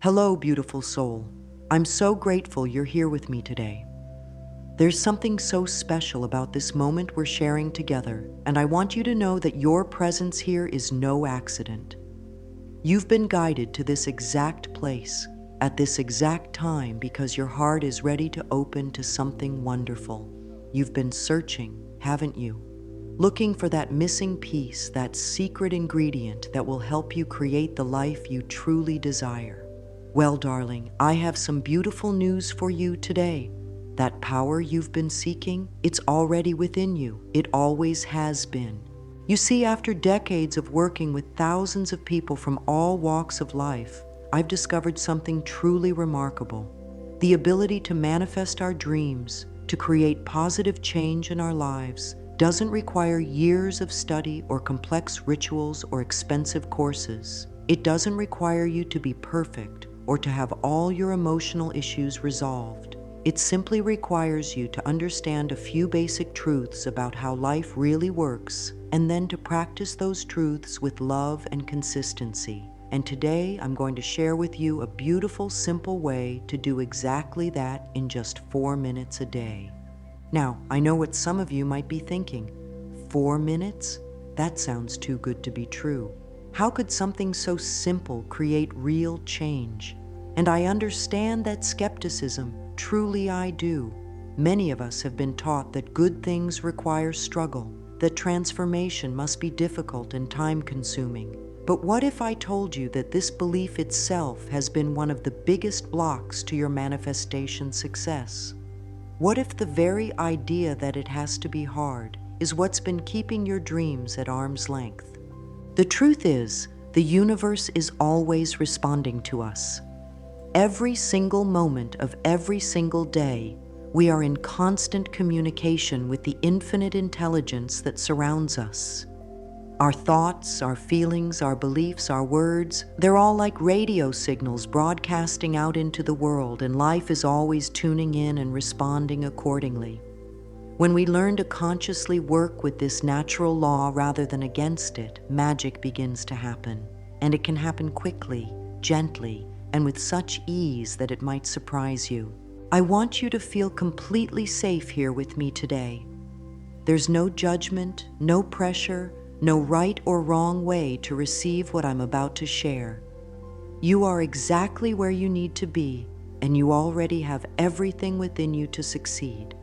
Hello, beautiful soul. I'm so grateful you're here with me today. There's something so special about this moment we're sharing together, and I want you to know that your presence here is no accident. You've been guided to this exact place, at this exact time, because your heart is ready to open to something wonderful. You've been searching, haven't you? Looking for that missing piece, that secret ingredient that will help you create the life you truly desire. Well, darling, I have some beautiful news for you today. That power you've been seeking, it's already within you. It always has been. You see, after decades of working with thousands of people from all walks of life, I've discovered something truly remarkable. The ability to manifest our dreams, to create positive change in our lives, doesn't require years of study or complex rituals or expensive courses. It doesn't require you to be perfect or to have all your emotional issues resolved. It simply requires you to understand a few basic truths about how life really works, and then to practice those truths with love and consistency. And today, I'm going to share with you a beautiful, simple way to do exactly that in just 4 minutes a day. Now, I know what some of you might be thinking. 4 minutes? That sounds too good to be true. How could something so simple create real change? And I understand that skepticism. Truly I do. Many of us have been taught that good things require struggle, that transformation must be difficult and time-consuming. But what if I told you that this belief itself has been one of the biggest blocks to your manifestation success? What if the very idea that it has to be hard is what's been keeping your dreams at arm's length? The truth is, the universe is always responding to us. Every single moment of every single day, we are in constant communication with the infinite intelligence that surrounds us. Our thoughts, our feelings, our beliefs, our words, they're all like radio signals broadcasting out into the world, and life is always tuning in and responding accordingly. When we learn to consciously work with this natural law rather than against it, magic begins to happen. And it can happen quickly, gently, and with such ease that it might surprise you. I want you to feel completely safe here with me today. There's no judgment, no pressure, no right or wrong way to receive what I'm about to share. You are exactly where you need to be, and you already have everything within you to succeed.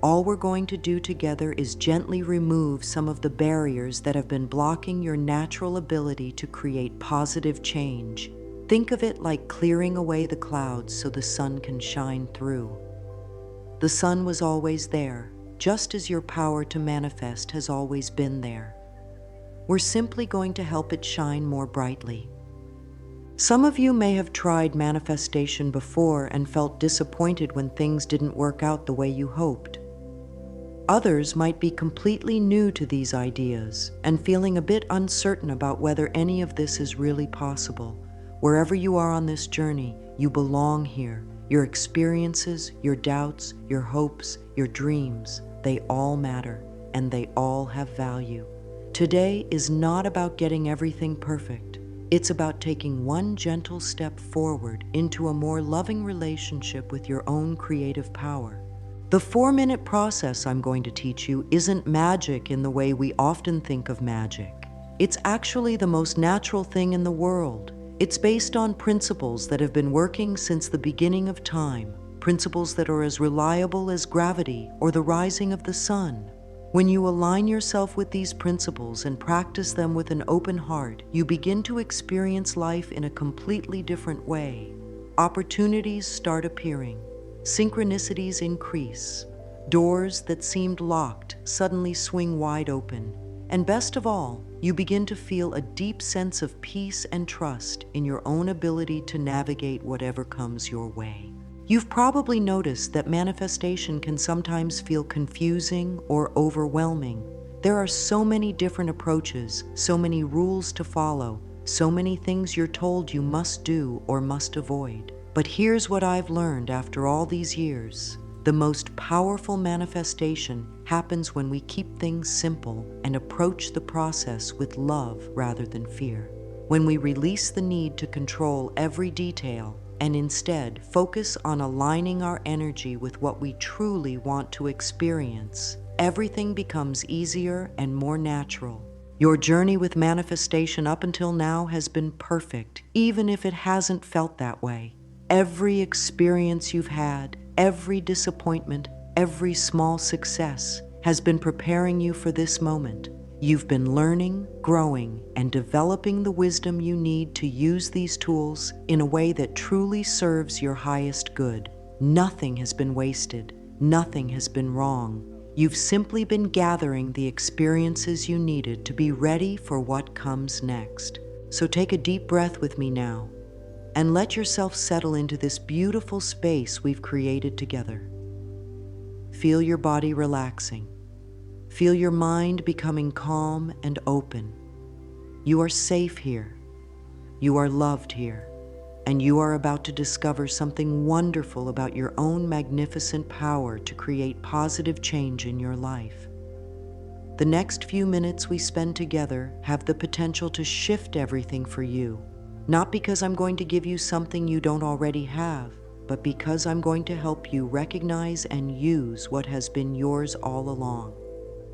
All we're going to do together is gently remove some of the barriers that have been blocking your natural ability to create positive change. Think of it like clearing away the clouds so the sun can shine through. The sun was always there, just as your power to manifest has always been there. We're simply going to help it shine more brightly. Some of you may have tried manifestation before and felt disappointed when things didn't work out the way you hoped. Others might be completely new to these ideas and feeling a bit uncertain about whether any of this is really possible. Wherever you are on this journey, you belong here. Your experiences, your doubts, your hopes, your dreams, they all matter, and they all have value. Today is not about getting everything perfect. It's about taking one gentle step forward into a more loving relationship with your own creative power. The 4-minute process I'm going to teach you isn't magic in the way we often think of magic. It's actually the most natural thing in the world. It's based on principles that have been working since the beginning of time, principles that are as reliable as gravity or the rising of the sun. When you align yourself with these principles and practice them with an open heart, you begin to experience life in a completely different way. Opportunities start appearing. Synchronicities increase. Doors that seemed locked suddenly swing wide open. And best of all, you begin to feel a deep sense of peace and trust in your own ability to navigate whatever comes your way. You've probably noticed that manifestation can sometimes feel confusing or overwhelming. There are so many different approaches, so many rules to follow, so many things you're told you must do or must avoid. But here's what I've learned after all these years. The most powerful manifestation happens when we keep things simple and approach the process with love rather than fear. When we release the need to control every detail and instead focus on aligning our energy with what we truly want to experience, everything becomes easier and more natural. Your journey with manifestation up until now has been perfect, even if it hasn't felt that way. Every experience you've had, every disappointment, every small success has been preparing you for this moment. You've been learning, growing, and developing the wisdom you need to use these tools in a way that truly serves your highest good. Nothing has been wasted. Nothing has been wrong. You've simply been gathering the experiences you needed to be ready for what comes next. So take a deep breath with me now and let yourself settle into this beautiful space we've created together. Feel your body relaxing. Feel your mind becoming calm and open. You are safe here. You are loved here. And you are about to discover something wonderful about your own magnificent power to create positive change in your life. The next few minutes we spend together have the potential to shift everything for you, not because I'm going to give you something you don't already have, but because I'm going to help you recognize and use what has been yours all along.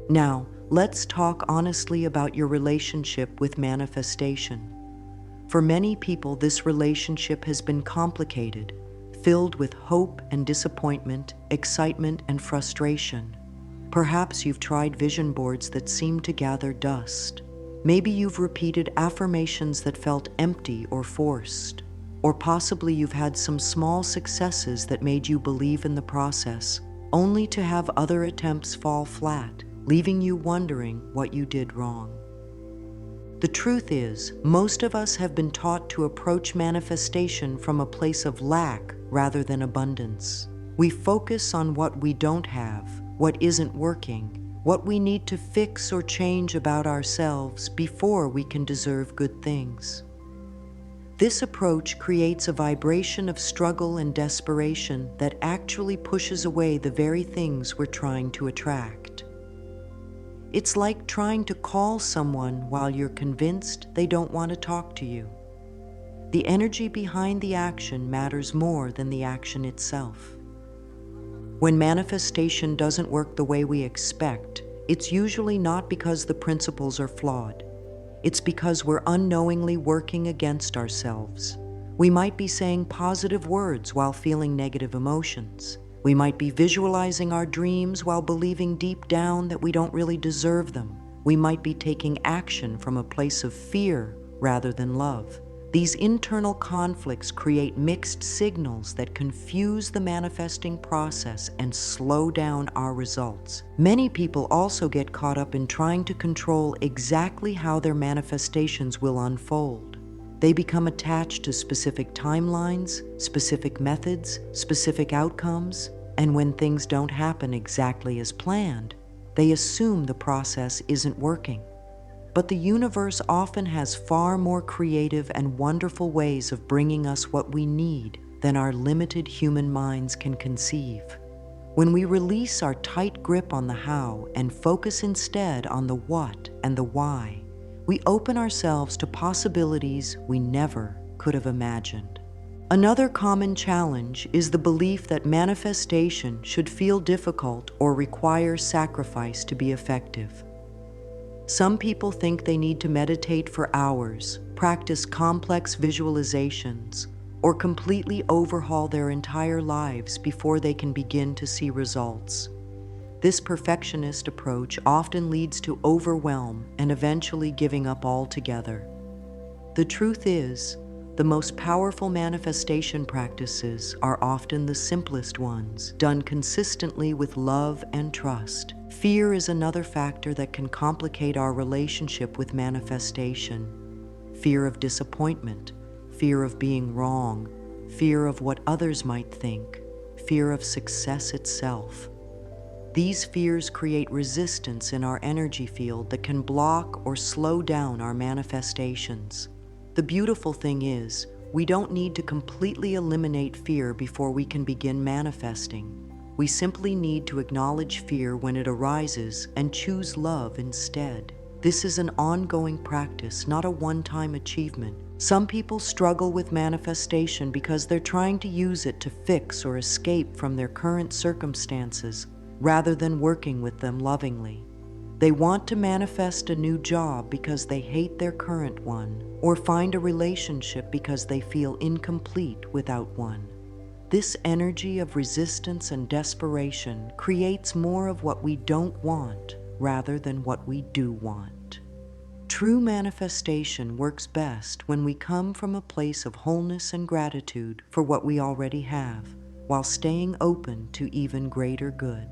Now, let's talk honestly about your relationship with manifestation. For many people, this relationship has been complicated, filled with hope and disappointment, excitement and frustration. Perhaps you've tried vision boards that seem to gather dust. Maybe you've repeated affirmations that felt empty or forced. Or possibly you've had some small successes that made you believe in the process, only to have other attempts fall flat, leaving you wondering what you did wrong. The truth is, most of us have been taught to approach manifestation from a place of lack rather than abundance. We focus on what we don't have, what isn't working, what we need to fix or change about ourselves before we can deserve good things. This approach creates a vibration of struggle and desperation that actually pushes away the very things we're trying to attract. It's like trying to call someone while you're convinced they don't want to talk to you. The energy behind the action matters more than the action itself. When manifestation doesn't work the way we expect, it's usually not because the principles are flawed. It's because we're unknowingly working against ourselves. We might be saying positive words while feeling negative emotions. We might be visualizing our dreams while believing deep down that we don't really deserve them. We might be taking action from a place of fear rather than love. These internal conflicts create mixed signals that confuse the manifesting process and slow down our results. Many people also get caught up in trying to control exactly how their manifestations will unfold. They become attached to specific timelines, specific methods, specific outcomes, and when things don't happen exactly as planned, they assume the process isn't working. But the universe often has far more creative and wonderful ways of bringing us what we need than our limited human minds can conceive. When we release our tight grip on the how and focus instead on the what and the why, we open ourselves to possibilities we never could have imagined. Another common challenge is the belief that manifestation should feel difficult or require sacrifice to be effective. Some people think they need to meditate for hours, practice complex visualizations, or completely overhaul their entire lives before they can begin to see results. This perfectionist approach often leads to overwhelm and eventually giving up altogether. The truth is, the most powerful manifestation practices are often the simplest ones, done consistently with love and trust. Fear is another factor that can complicate our relationship with manifestation. Fear of disappointment, fear of being wrong, fear of what others might think, fear of success itself. These fears create resistance in our energy field that can block or slow down our manifestations. The beautiful thing is, we don't need to completely eliminate fear before we can begin manifesting. We simply need to acknowledge fear when it arises and choose love instead. This is an ongoing practice, not a one-time achievement. Some people struggle with manifestation because they're trying to use it to fix or escape from their current circumstances, rather than working with them lovingly. They want to manifest a new job because they hate their current one, or find a relationship because they feel incomplete without one. This energy of resistance and desperation creates more of what we don't want rather than what we do want. True manifestation works best when we come from a place of wholeness and gratitude for what we already have, while staying open to even greater good.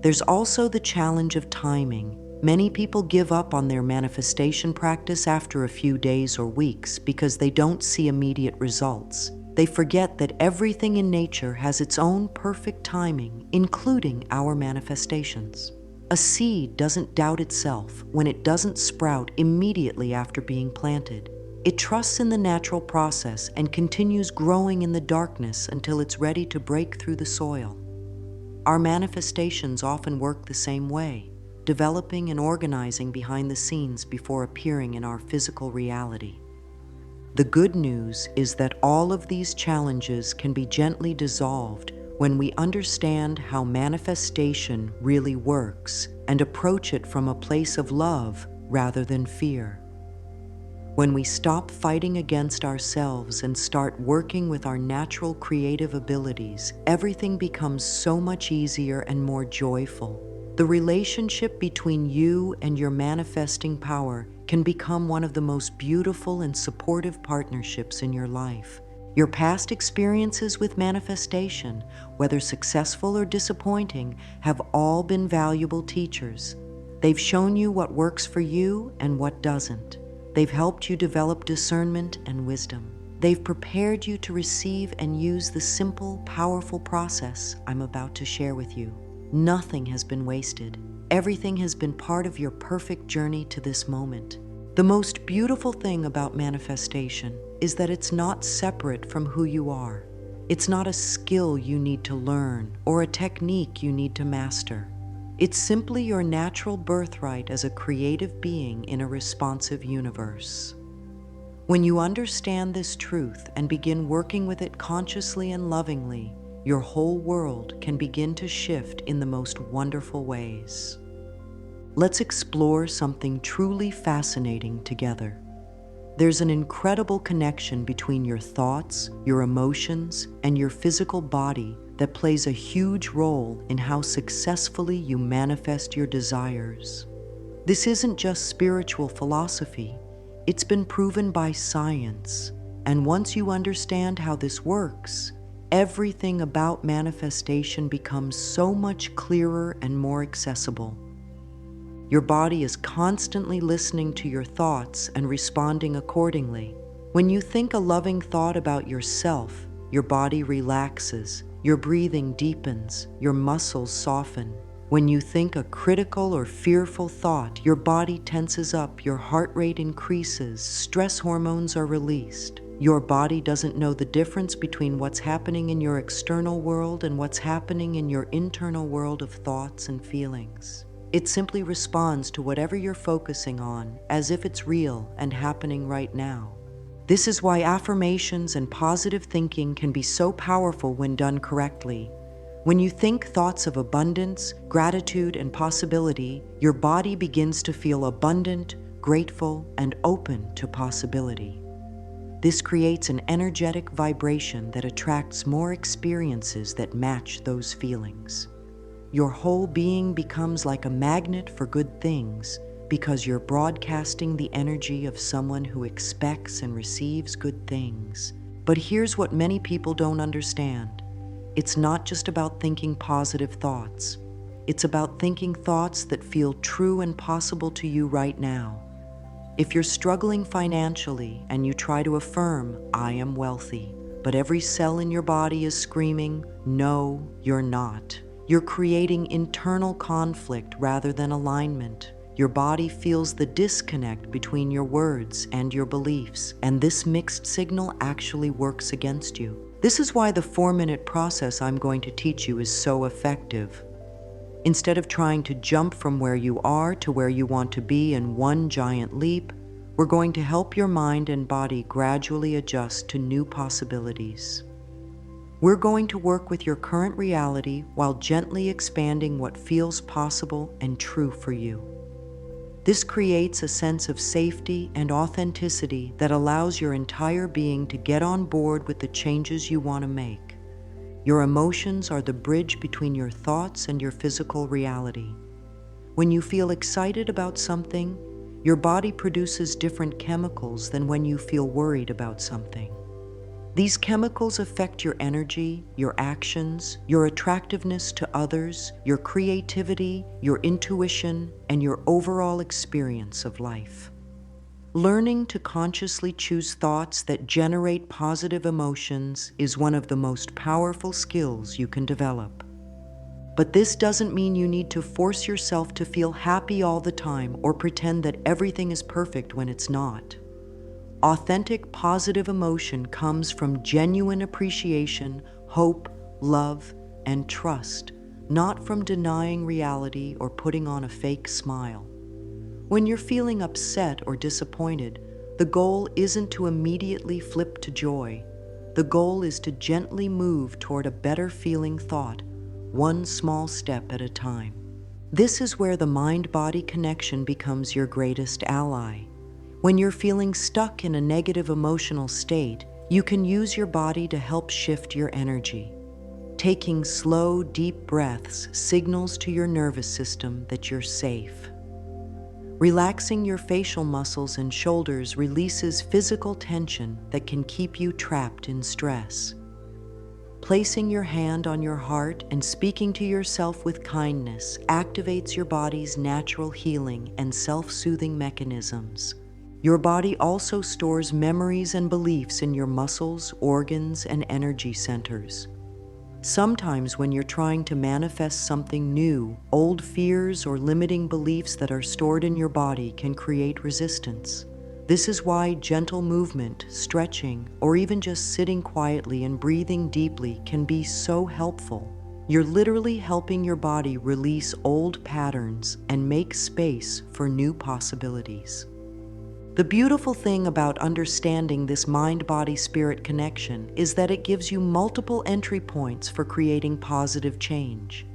There's also the challenge of timing. Many people give up on their manifestation practice after a few days or weeks because they don't see immediate results. They forget that everything in nature has its own perfect timing, including our manifestations. A seed doesn't doubt itself when it doesn't sprout immediately after being planted. It trusts in the natural process and continues growing in the darkness until it's ready to break through the soil. Our manifestations often work the same way, developing and organizing behind the scenes before appearing in our physical reality. The good news is that all of these challenges can be gently dissolved when we understand how manifestation really works and approach it from a place of love rather than fear. When we stop fighting against ourselves and start working with our natural creative abilities, everything becomes so much easier and more joyful. The relationship between you and your manifesting power can become one of the most beautiful and supportive partnerships in your life. Your past experiences with manifestation, whether successful or disappointing, have all been valuable teachers. They've shown you what works for you and what doesn't. They've helped you develop discernment and wisdom. They've prepared you to receive and use the simple, powerful process I'm about to share with you. Nothing has been wasted. Everything has been part of your perfect journey to this moment. The most beautiful thing about manifestation is that it's not separate from who you are. It's not a skill you need to learn or a technique you need to master. It's simply your natural birthright as a creative being in a responsive universe. When you understand this truth and begin working with it consciously and lovingly, your whole world can begin to shift in the most wonderful ways. Let's explore something truly fascinating together. There's an incredible connection between your thoughts, your emotions, and your physical body that plays a huge role in how successfully you manifest your desires. This isn't just spiritual philosophy. It's been proven by science. And once you understand how this works, everything about manifestation becomes so much clearer and more accessible. Your body is constantly listening to your thoughts and responding accordingly. When you think a loving thought about yourself, your body relaxes, your breathing deepens, your muscles soften. When you think a critical or fearful thought, your body tenses up, your heart rate increases, stress hormones are released. Your body doesn't know the difference between what's happening in your external world and what's happening in your internal world of thoughts and feelings. It simply responds to whatever you're focusing on as if it's real and happening right now. This is why affirmations and positive thinking can be so powerful when done correctly. When you think thoughts of abundance, gratitude, and possibility, your body begins to feel abundant, grateful, and open to possibility. This creates an energetic vibration that attracts more experiences that match those feelings. Your whole being becomes like a magnet for good things because you're broadcasting the energy of someone who expects and receives good things. But here's what many people don't understand. It's not just about thinking positive thoughts. It's about thinking thoughts that feel true and possible to you right now. If you're struggling financially and you try to affirm, "I am wealthy," but every cell in your body is screaming, "No, you're not," you're creating internal conflict rather than alignment. Your body feels the disconnect between your words and your beliefs, and this mixed signal actually works against you. This is why the 4-minute process I'm going to teach you is so effective. Instead of trying to jump from where you are to where you want to be in one giant leap, we're going to help your mind and body gradually adjust to new possibilities. We're going to work with your current reality while gently expanding what feels possible and true for you. This creates a sense of safety and authenticity that allows your entire being to get on board with the changes you want to make. Your emotions are the bridge between your thoughts and your physical reality. When you feel excited about something, your body produces different chemicals than when you feel worried about something. These chemicals affect your energy, your actions, your attractiveness to others, your creativity, your intuition, and your overall experience of life. Learning to consciously choose thoughts that generate positive emotions is one of the most powerful skills you can develop. But this doesn't mean you need to force yourself to feel happy all the time or pretend that everything is perfect when it's not. Authentic positive emotion comes from genuine appreciation, hope, love, and trust, not from denying reality or putting on a fake smile. When you're feeling upset or disappointed, the goal isn't to immediately flip to joy. The goal is to gently move toward a better feeling thought, one small step at a time. This is where the mind-body connection becomes your greatest ally. When you're feeling stuck in a negative emotional state, you can use your body to help shift your energy. Taking slow, deep breaths signals to your nervous system that you're safe. Relaxing your facial muscles and shoulders releases physical tension that can keep you trapped in stress. Placing your hand on your heart and speaking to yourself with kindness activates your body's natural healing and self-soothing mechanisms. Your body also stores memories and beliefs in your muscles, organs, and energy centers. Sometimes when you're trying to manifest something new, old fears or limiting beliefs that are stored in your body can create resistance. This is why gentle movement, stretching, or even just sitting quietly and breathing deeply can be so helpful. You're literally helping your body release old patterns and make space for new possibilities. The beautiful thing about understanding this mind-body-spirit connection is that it gives you multiple entry points for creating positive change.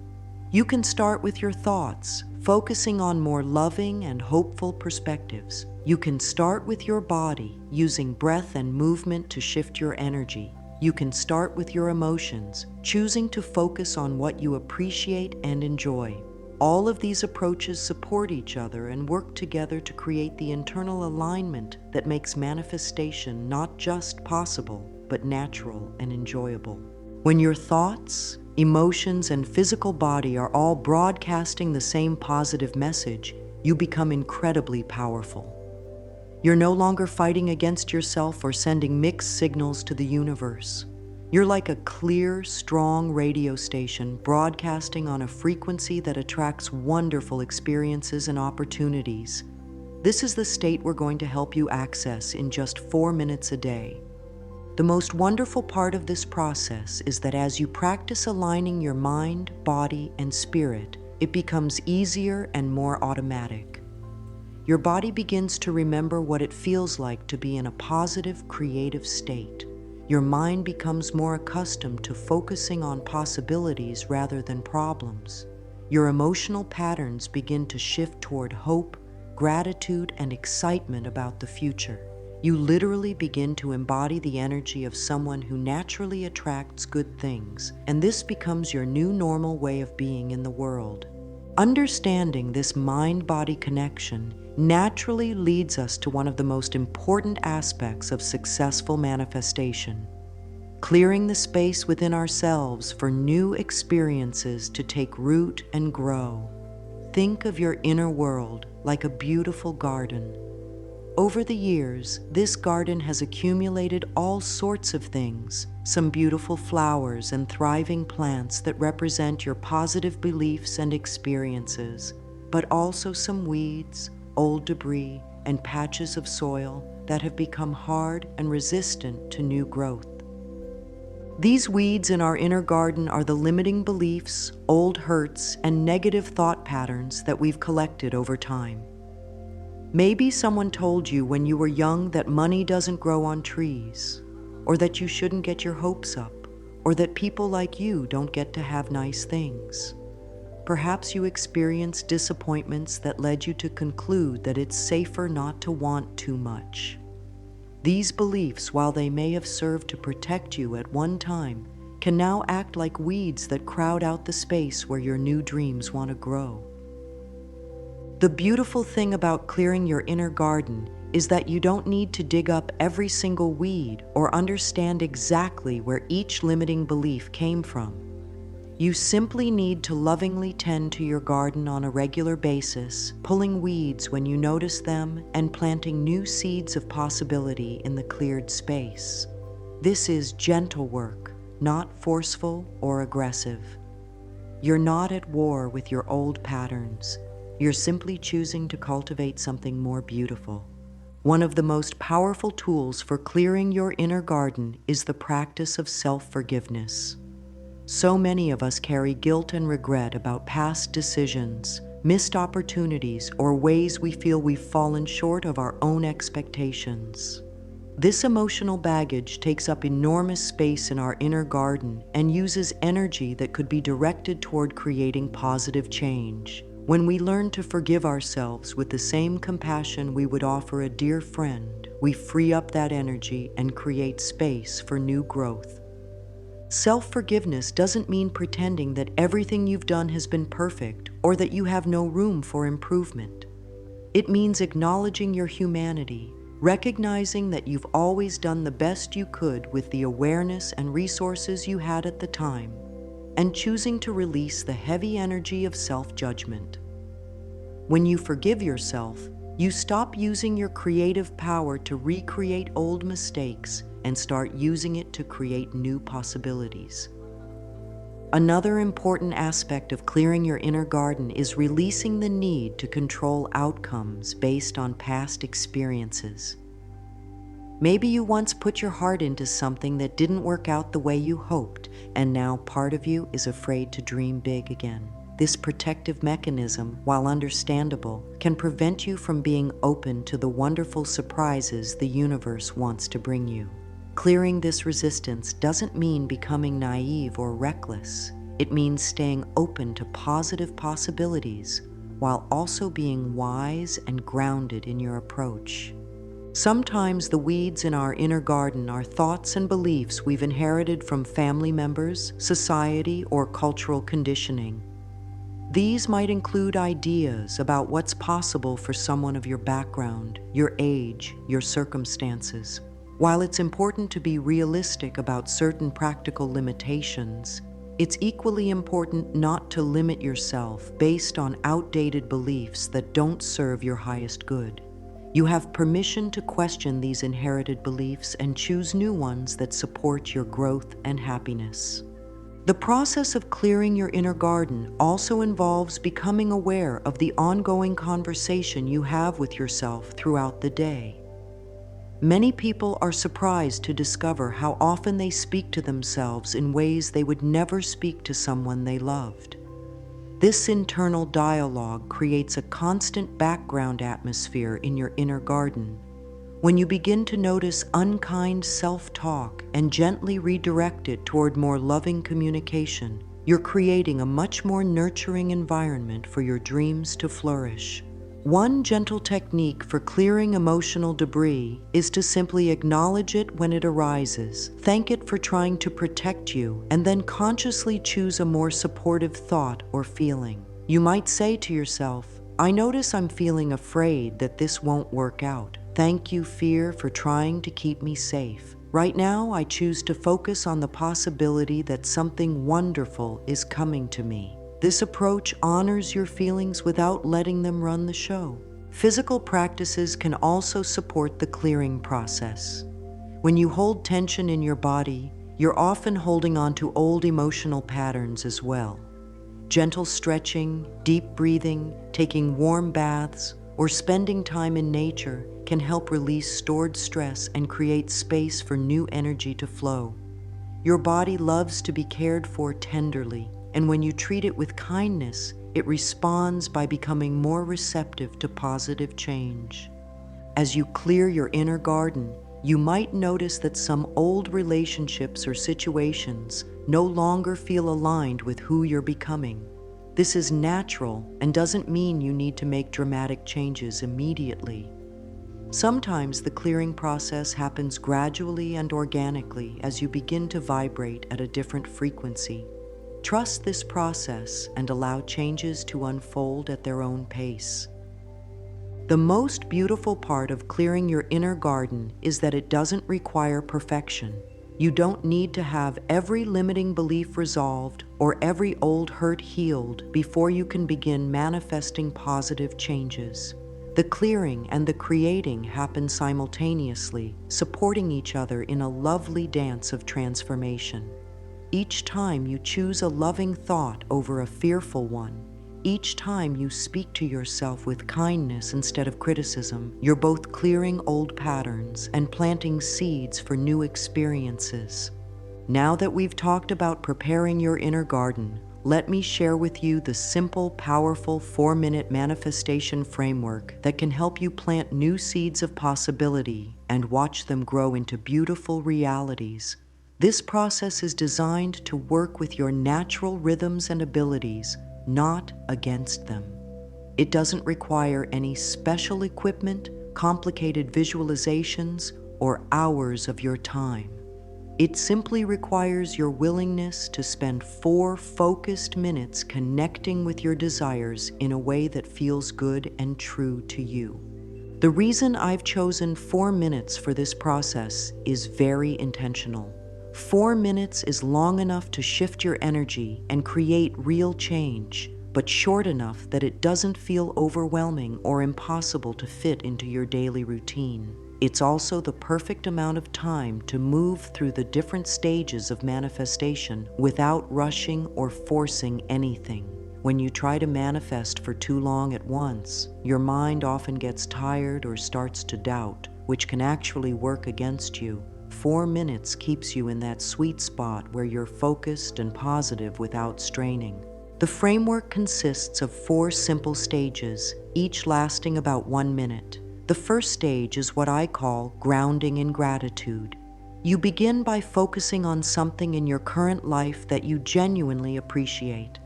You can start with your thoughts, focusing on more loving and hopeful perspectives. You can start with your body, using breath and movement to shift your energy. You can start with your emotions, choosing to focus on what you appreciate and enjoy. All of these approaches support each other and work together to create the internal alignment that makes manifestation not just possible, but natural and enjoyable. When your thoughts, emotions, and physical body are all broadcasting the same positive message, you become incredibly powerful. You're no longer fighting against yourself or sending mixed signals to the universe. You're like a clear, strong radio station broadcasting on a frequency that attracts wonderful experiences and opportunities. This is the state we're going to help you access in just 4 minutes a day. The most wonderful part of this process is that as you practice aligning your mind, body, and spirit, it becomes easier and more automatic. Your body begins to remember what it feels like to be in a positive, creative state. Your mind becomes more accustomed to focusing on possibilities rather than problems. Your emotional patterns begin to shift toward hope, gratitude, and excitement about the future. You literally begin to embody the energy of someone who naturally attracts good things, and this becomes your new normal way of being in the world. Understanding this mind-body connection naturally leads us to one of the most important aspects of successful manifestation: clearing the space within ourselves for new experiences to take root and grow. Think of your inner world like a beautiful garden. Over the years, this garden has accumulated all sorts of things, some beautiful flowers and thriving plants that represent your positive beliefs and experiences, but also some weeds, old debris, and patches of soil that have become hard and resistant to new growth. These weeds in our inner garden are the limiting beliefs, old hurts, and negative thought patterns that we've collected over time. Maybe someone told you when you were young that money doesn't grow on trees, or that you shouldn't get your hopes up, or that people like you don't get to have nice things. Perhaps you experienced disappointments that led you to conclude that it's safer not to want too much. These beliefs, while they may have served to protect you at one time, can now act like weeds that crowd out the space where your new dreams want to grow. The beautiful thing about clearing your inner garden is that you don't need to dig up every single weed or understand exactly where each limiting belief came from. You simply need to lovingly tend to your garden on a regular basis, pulling weeds when you notice them and planting new seeds of possibility in the cleared space. This is gentle work, not forceful or aggressive. You're not at war with your old patterns. You're simply choosing to cultivate something more beautiful. One of the most powerful tools for clearing your inner garden is the practice of self-forgiveness. So many of us carry guilt and regret about past decisions, missed opportunities, or ways we feel we've fallen short of our own expectations. This emotional baggage takes up enormous space in our inner garden and uses energy that could be directed toward creating positive change. When we learn to forgive ourselves with the same compassion we would offer a dear friend, we free up that energy and create space for new growth. Self-forgiveness doesn't mean pretending that everything you've done has been perfect or that you have no room for improvement. It means acknowledging your humanity, recognizing that you've always done the best you could with the awareness and resources you had at the time, and choosing to release the heavy energy of self-judgment. When you forgive yourself, you stop using your creative power to recreate old mistakes and start using it to create new possibilities. Another important aspect of clearing your inner garden is releasing the need to control outcomes based on past experiences. Maybe you once put your heart into something that didn't work out the way you hoped, and now part of you is afraid to dream big again. This protective mechanism, while understandable, can prevent you from being open to the wonderful surprises the universe wants to bring you. Clearing this resistance doesn't mean becoming naive or reckless. It means staying open to positive possibilities while also being wise and grounded in your approach. Sometimes the weeds in our inner garden are thoughts and beliefs we've inherited from family members, society, or cultural conditioning. These might include ideas about what's possible for someone of your background, your age, your circumstances. While it's important to be realistic about certain practical limitations, it's equally important not to limit yourself based on outdated beliefs that don't serve your highest good. You have permission to question these inherited beliefs and choose new ones that support your growth and happiness. The process of clearing your inner garden also involves becoming aware of the ongoing conversation you have with yourself throughout the day. Many people are surprised to discover how often they speak to themselves in ways they would never speak to someone they loved. This internal dialogue creates a constant background atmosphere in your inner garden. When you begin to notice unkind self-talk and gently redirect it toward more loving communication, you're creating a much more nurturing environment for your dreams to flourish. One gentle technique for clearing emotional debris is to simply acknowledge it when it arises, thank it for trying to protect you, and then consciously choose a more supportive thought or feeling. You might say to yourself, "I notice I'm feeling afraid that this won't work out. Thank you, fear, for trying to keep me safe. Right now, I choose to focus on the possibility that something wonderful is coming to me." This approach honors your feelings without letting them run the show. Physical practices can also support the clearing process. When you hold tension in your body, you're often holding on to old emotional patterns as well. Gentle stretching, deep breathing, taking warm baths, or spending time in nature can help release stored stress and create space for new energy to flow. Your body loves to be cared for tenderly, and when you treat it with kindness, it responds by becoming more receptive to positive change. As you clear your inner garden, you might notice that some old relationships or situations no longer feel aligned with who you're becoming. This is natural and doesn't mean you need to make dramatic changes immediately. Sometimes the clearing process happens gradually and organically as you begin to vibrate at a different frequency. Trust this process and allow changes to unfold at their own pace. The most beautiful part of clearing your inner garden is that it doesn't require perfection. You don't need to have every limiting belief resolved or every old hurt healed before you can begin manifesting positive changes. The clearing and the creating happen simultaneously, supporting each other in a lovely dance of transformation. Each time you choose a loving thought over a fearful one, each time you speak to yourself with kindness instead of criticism, you're both clearing old patterns and planting seeds for new experiences. Now that we've talked about preparing your inner garden, let me share with you the simple, powerful 4-minute manifestation framework that can help you plant new seeds of possibility and watch them grow into beautiful realities. This process is designed to work with your natural rhythms and abilities, not against them. It doesn't require any special equipment, complicated visualizations, or hours of your time. It simply requires your willingness to spend 4 focused minutes connecting with your desires in a way that feels good and true to you. The reason I've chosen 4 minutes for this process is very intentional. 4 minutes is long enough to shift your energy and create real change, but short enough that it doesn't feel overwhelming or impossible to fit into your daily routine. It's also the perfect amount of time to move through the different stages of manifestation without rushing or forcing anything. When you try to manifest for too long at once, your mind often gets tired or starts to doubt, which can actually work against you. 4 minutes keeps you in that sweet spot where you're focused and positive without straining. The framework consists of 4 simple stages, each lasting about 1 minute. The first stage is what I call grounding in gratitude. You begin by focusing on something in your current life that you genuinely appreciate.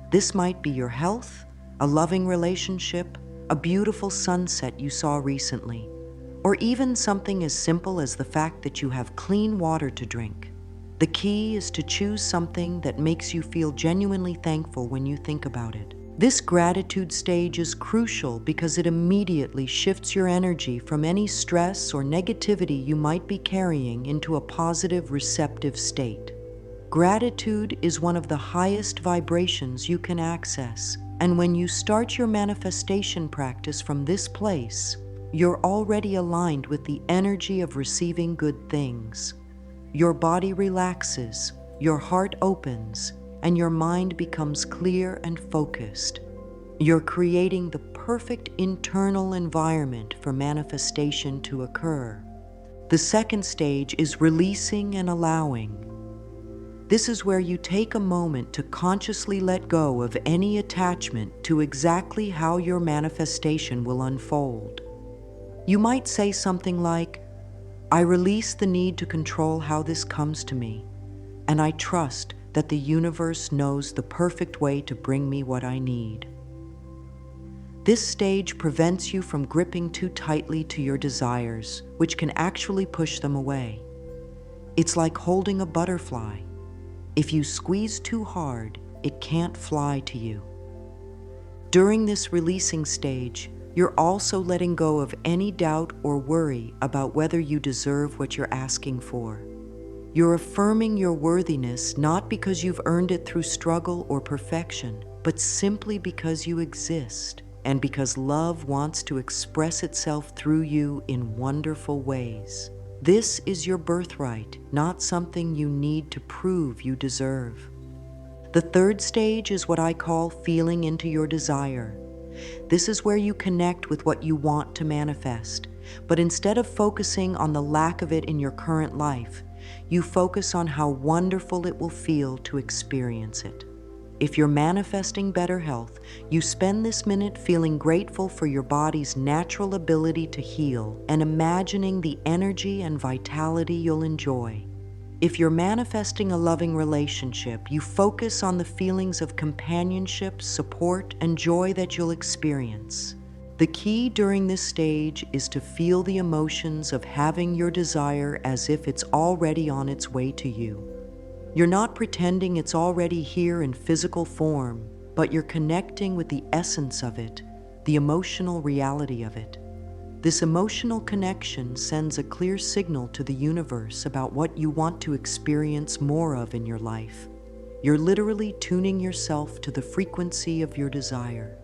This might be your health, a loving relationship, a beautiful sunset you saw recently, or even something as simple as the fact that you have clean water to drink. The key is to choose something that makes you feel genuinely thankful when you think about it. This gratitude stage is crucial because it immediately shifts your energy from any stress or negativity you might be carrying into a positive, receptive state. Gratitude is one of the highest vibrations you can access, and when you start your manifestation practice from this place, you're already aligned with the energy of receiving good things. Your body relaxes, your heart opens, and your mind becomes clear and focused. You're creating the perfect internal environment for manifestation to occur. The second stage is releasing and allowing. This is where you take a moment to consciously let go of any attachment to exactly how your manifestation will unfold. You might say something like, "I release the need to control how this comes to me, and I trust that the universe knows the perfect way to bring me what I need." This stage prevents you from gripping too tightly to your desires, which can actually push them away. It's like holding a butterfly. If you squeeze too hard, it can't fly to you. During this releasing stage, you're also letting go of any doubt or worry about whether you deserve what you're asking for. You're affirming your worthiness not because you've earned it through struggle or perfection, but simply because you exist, and because love wants to express itself through you in wonderful ways. This is your birthright, not something you need to prove you deserve. The third stage is what I call feeling into your desire. This is where you connect with what you want to manifest, but instead of focusing on the lack of it in your current life, you focus on how wonderful it will feel to experience it. If you're manifesting better health, you spend this minute feeling grateful for your body's natural ability to heal and imagining the energy and vitality you'll enjoy. If you're manifesting a loving relationship, you focus on the feelings of companionship, support, and joy that you'll experience. The key during this stage is to feel the emotions of having your desire as if it's already on its way to you. You're not pretending it's already here in physical form, but you're connecting with the essence of it, the emotional reality of it. This emotional connection sends a clear signal to the universe about what you want to experience more of in your life. You're literally tuning yourself to the frequency of your desire.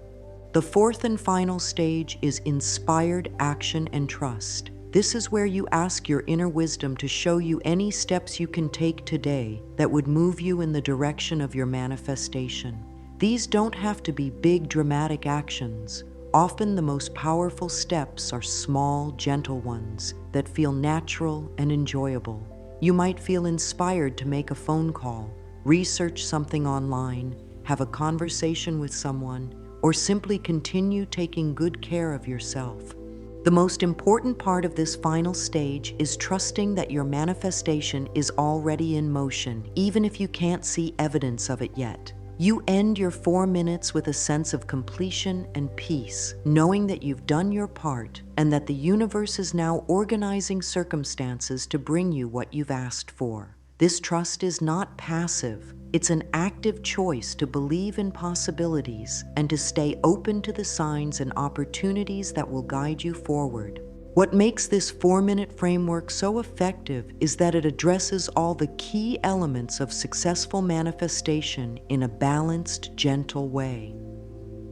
The fourth and final stage is inspired action and trust. This is where you ask your inner wisdom to show you any steps you can take today that would move you in the direction of your manifestation. These don't have to be big, dramatic actions. Often the most powerful steps are small, gentle ones that feel natural and enjoyable. You might feel inspired to make a phone call, research something online, have a conversation with someone, or simply continue taking good care of yourself. The most important part of this final stage is trusting that your manifestation is already in motion, even if you can't see evidence of it yet. You end your 4 minutes with a sense of completion and peace, knowing that you've done your part and that the universe is now organizing circumstances to bring you what you've asked for. This trust is not passive. It's an active choice to believe in possibilities and to stay open to the signs and opportunities that will guide you forward. What makes this 4-minute framework so effective is that it addresses all the key elements of successful manifestation in a balanced, gentle way.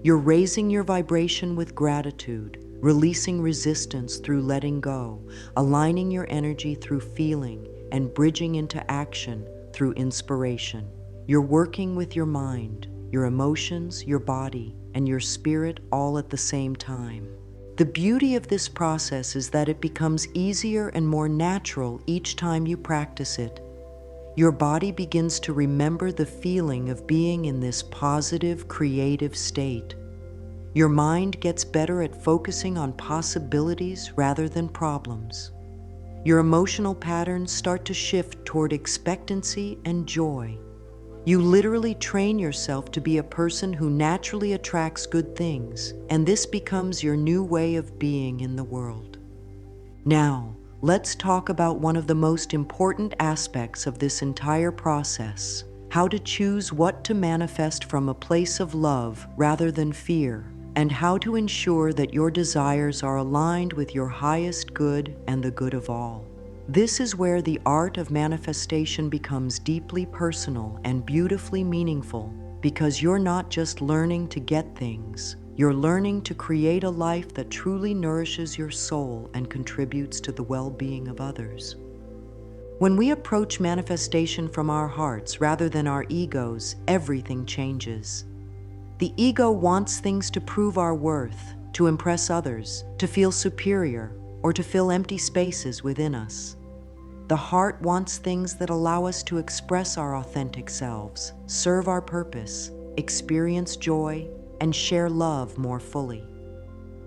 You're raising your vibration with gratitude, releasing resistance through letting go, aligning your energy through feeling, and bridging into action through inspiration. You're working with your mind, your emotions, your body, and your spirit all at the same time. The beauty of this process is that it becomes easier and more natural each time you practice it. Your body begins to remember the feeling of being in this positive, creative state. Your mind gets better at focusing on possibilities rather than problems. Your emotional patterns start to shift toward expectancy and joy. You literally train yourself to be a person who naturally attracts good things, and this becomes your new way of being in the world. Now, let's talk about one of the most important aspects of this entire process: how to choose what to manifest from a place of love rather than fear, and how to ensure that your desires are aligned with your highest good and the good of all. This is where the art of manifestation becomes deeply personal and beautifully meaningful, because you're not just learning to get things, you're learning to create a life that truly nourishes your soul and contributes to the well-being of others. When we approach manifestation from our hearts rather than our egos, everything changes. The ego wants things to prove our worth, to impress others, to feel superior, or to fill empty spaces within us. The heart wants things that allow us to express our authentic selves, serve our purpose, experience joy, and share love more fully.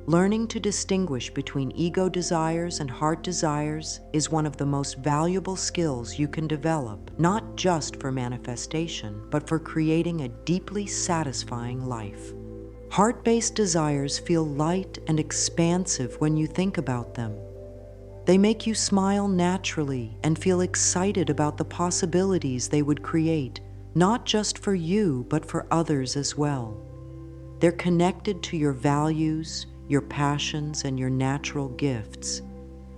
Learning to distinguish between ego desires and heart desires is one of the most valuable skills you can develop, not just for manifestation, but for creating a deeply satisfying life. Heart-based desires feel light and expansive when you think about them. They make you smile naturally and feel excited about the possibilities they would create, not just for you, but for others as well. They're connected to your values, your passions, and your natural gifts.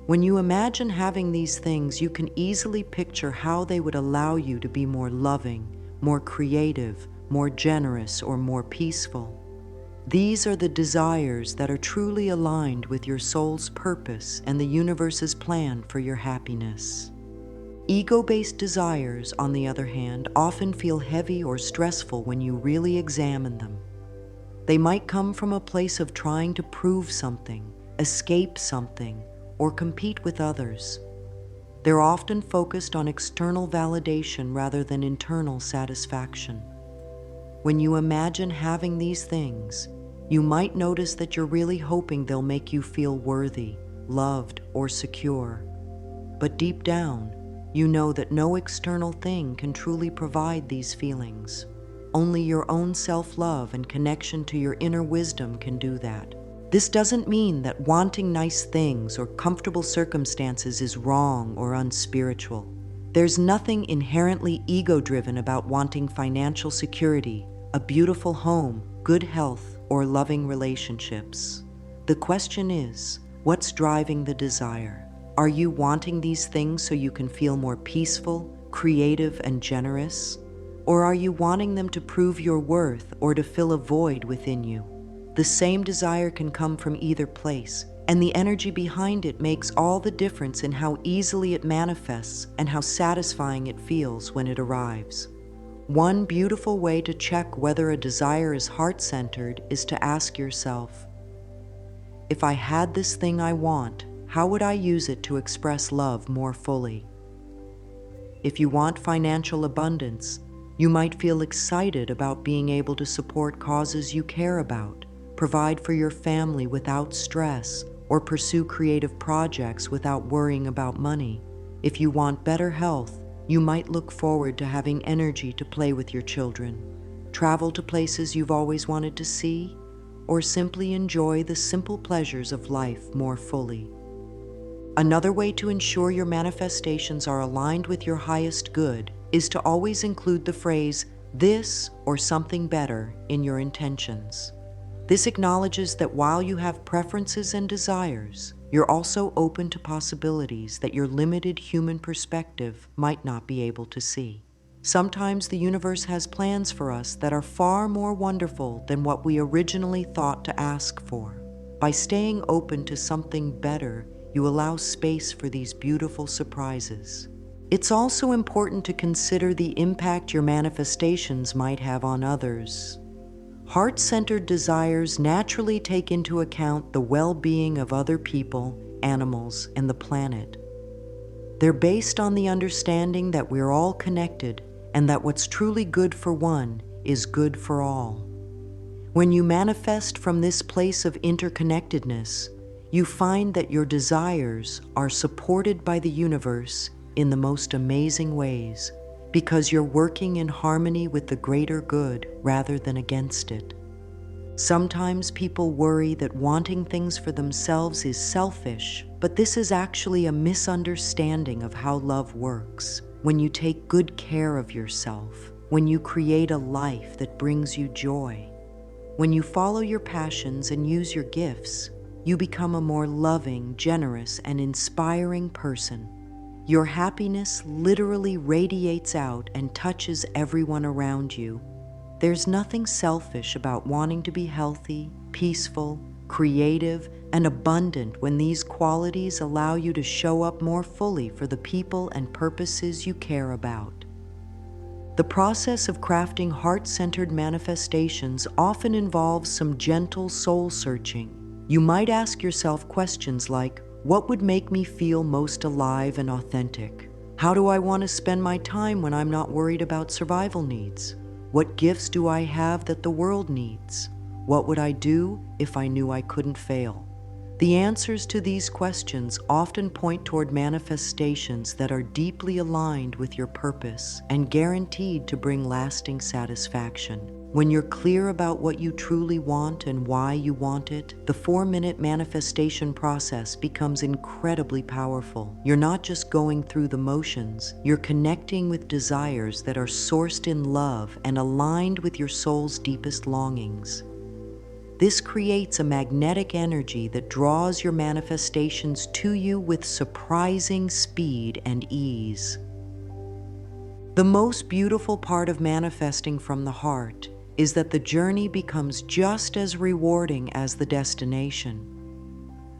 When you imagine having these things, you can easily picture how they would allow you to be more loving, more creative, more generous, or more peaceful. These are the desires that are truly aligned with your soul's purpose and the universe's plan for your happiness. Ego-based desires, on the other hand, often feel heavy or stressful when you really examine them. They might come from a place of trying to prove something, escape something, or compete with others. They're often focused on external validation rather than internal satisfaction. When you imagine having these things, you might notice that you're really hoping they'll make you feel worthy, loved, or secure. But deep down, you know that no external thing can truly provide these feelings. Only your own self-love and connection to your inner wisdom can do that. This doesn't mean that wanting nice things or comfortable circumstances is wrong or unspiritual. There's nothing inherently ego-driven about wanting financial security, a beautiful home, good health, or loving relationships. The question is, what's driving the desire? Are you wanting these things so you can feel more peaceful, creative, and generous? Or are you wanting them to prove your worth or to fill a void within you? The same desire can come from either place, and the energy behind it makes all the difference in how easily it manifests and how satisfying it feels when it arrives. One beautiful way to check whether a desire is heart-centered is to ask yourself, if I had this thing I want, how would I use it to express love more fully? If you want financial abundance, you might feel excited about being able to support causes you care about, provide for your family without stress, or pursue creative projects without worrying about money. If you want better health, you might look forward to having energy to play with your children, travel to places you've always wanted to see, or simply enjoy the simple pleasures of life more fully. Another way to ensure your manifestations are aligned with your highest good is to always include the phrase, this or something better, in your intentions. This acknowledges that while you have preferences and desires, you're also open to possibilities that your limited human perspective might not be able to see. Sometimes the universe has plans for us that are far more wonderful than what we originally thought to ask for. By staying open to something better, you allow space for these beautiful surprises. It's also important to consider the impact your manifestations might have on others. Heart-centered desires naturally take into account the well-being of other people, animals, and the planet. They're based on the understanding that we're all connected and that what's truly good for one is good for all. When you manifest from this place of interconnectedness, you find that your desires are supported by the universe in the most amazing ways, because you're working in harmony with the greater good rather than against it. Sometimes people worry that wanting things for themselves is selfish, but this is actually a misunderstanding of how love works. When you take good care of yourself, when you create a life that brings you joy, when you follow your passions and use your gifts, you become a more loving, generous, and inspiring person. Your happiness literally radiates out and touches everyone around you. There's nothing selfish about wanting to be healthy, peaceful, creative, and abundant when these qualities allow you to show up more fully for the people and purposes you care about. The process of crafting heart-centered manifestations often involves some gentle soul-searching. You might ask yourself questions like, what would make me feel most alive and authentic? How do I want to spend my time when I'm not worried about survival needs? What gifts do I have that the world needs? What would I do if I knew I couldn't fail? The answers to these questions often point toward manifestations that are deeply aligned with your purpose and guaranteed to bring lasting satisfaction. When you're clear about what you truly want and why you want it, the 4-minute manifestation process becomes incredibly powerful. You're not just going through the motions, you're connecting with desires that are sourced in love and aligned with your soul's deepest longings. This creates a magnetic energy that draws your manifestations to you with surprising speed and ease. The most beautiful part of manifesting from the heart is that the journey becomes just as rewarding as the destination.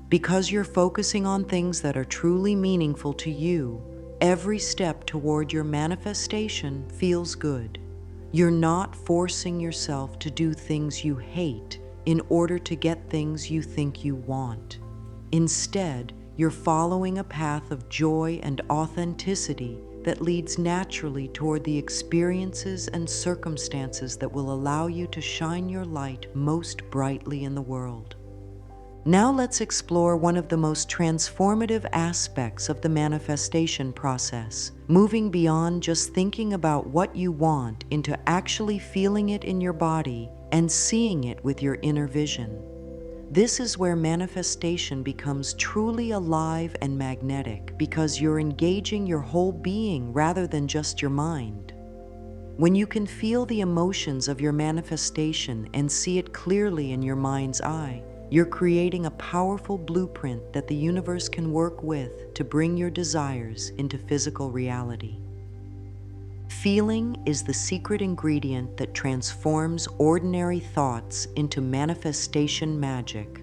Because you're focusing on things that are truly meaningful to you, every step toward your manifestation feels good. You're not forcing yourself to do things you hate in order to get things you think you want. Instead, you're following a path of joy and authenticity that leads naturally toward the experiences and circumstances that will allow you to shine your light most brightly in the world. Now let's explore one of the most transformative aspects of the manifestation process, moving beyond just thinking about what you want into actually feeling it in your body and seeing it with your inner vision. This is where manifestation becomes truly alive and magnetic because you're engaging your whole being rather than just your mind. When you can feel the emotions of your manifestation and see it clearly in your mind's eye, you're creating a powerful blueprint that the universe can work with to bring your desires into physical reality. Feeling is the secret ingredient that transforms ordinary thoughts into manifestation magic.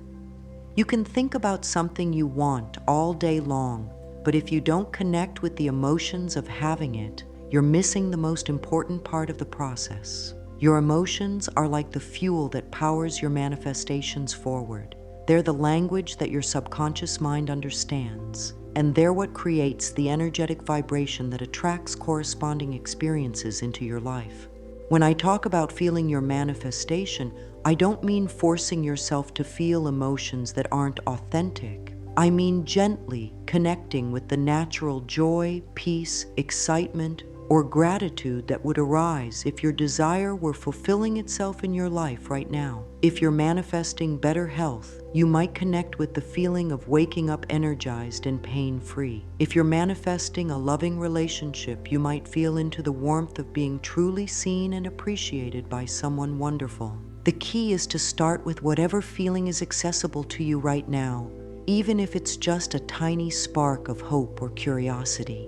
You can think about something you want all day long, but if you don't connect with the emotions of having it, you're missing the most important part of the process. Your emotions are like the fuel that powers your manifestations forward. They're the language that your subconscious mind understands, and they're what creates the energetic vibration that attracts corresponding experiences into your life. When I talk about feeling your manifestation, I don't mean forcing yourself to feel emotions that aren't authentic. I mean gently connecting with the natural joy, peace, excitement, or gratitude that would arise if your desire were fulfilling itself in your life right now. If you're manifesting better health, you might connect with the feeling of waking up energized and pain-free. If you're manifesting a loving relationship, you might feel into the warmth of being truly seen and appreciated by someone wonderful. The key is to start with whatever feeling is accessible to you right now, even if it's just a tiny spark of hope or curiosity.